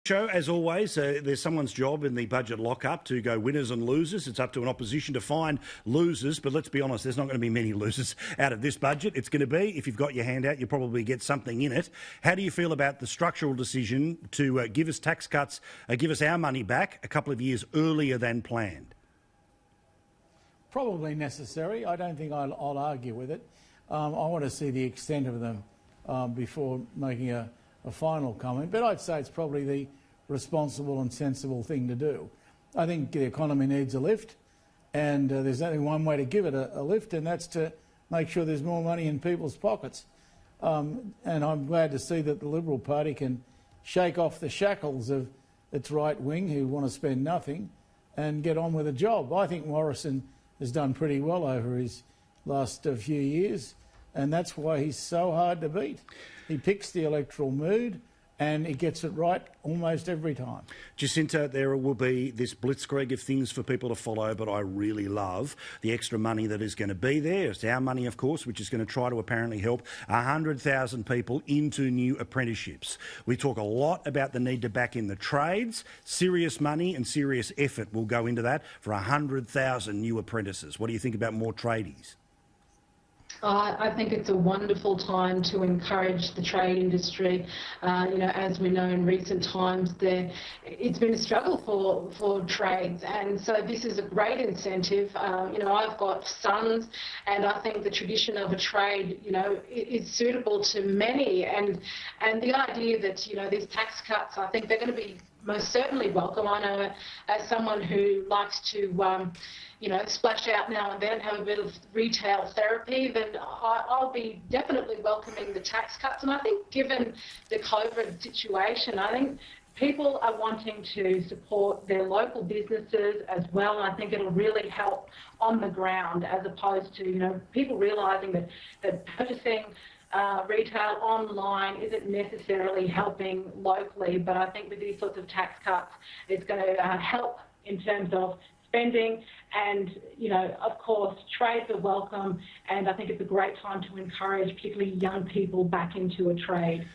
Richo, as always, there's someone's job in the budget lock-up to go winners and losers. It's up to an opposition to find losers, but let's be honest, there's not going to be many losers out of this budget. It's going to be, if you've got your hand out, you'll probably get something in it. How do you feel about the structural decision to give us tax cuts, give us our money back a couple of years earlier than planned? Probably necessary. I don't think I'll argue with it. I want to see the extent of them before making a final comment, but I'd say it's probably the responsible and sensible thing to do. I think the economy needs a lift, and there's only one way to give it a lift, and that's to make sure there's more money in people's pockets. And I'm glad to see that the Liberal Party can shake off the shackles of its right wing who want to spend nothing and get on with a job. I think Morrison has done pretty well over his last few years, and that's why he's so hard to beat. He picks the electoral mood and he gets it right almost every time. Jacinta, there will be this blitzkrieg of things for people to follow, but I really love the extra money that is going to be there. It's our money, of course, which is going to try to apparently help 100,000 people into new apprenticeships. We talk a lot about the need to back in the trades. Serious money and serious effort will go into that for 100,000 new apprentices. What do you think about more tradies? I think it's a wonderful time to encourage the trade industry. As we know in recent times, it's been a struggle for trades, and so this is a great incentive. I've got sons, and I think the tradition of a trade, is suitable to many, and the idea that these tax cuts, I think they're going to be most certainly welcome. I know as someone who likes to splash out now and then, have a bit of retail therapy, then I'll be definitely welcoming the tax cuts. And I think given the COVID situation, I think people are wanting to support their local businesses as well. I think it'll really help on the ground, as opposed to, people realising that purchasing retail online isn't necessarily helping locally. But I think with these sorts of tax cuts, it's going to help in terms of spending, and of course trades are welcome, and I think it's a great time to encourage particularly young people back into a trade.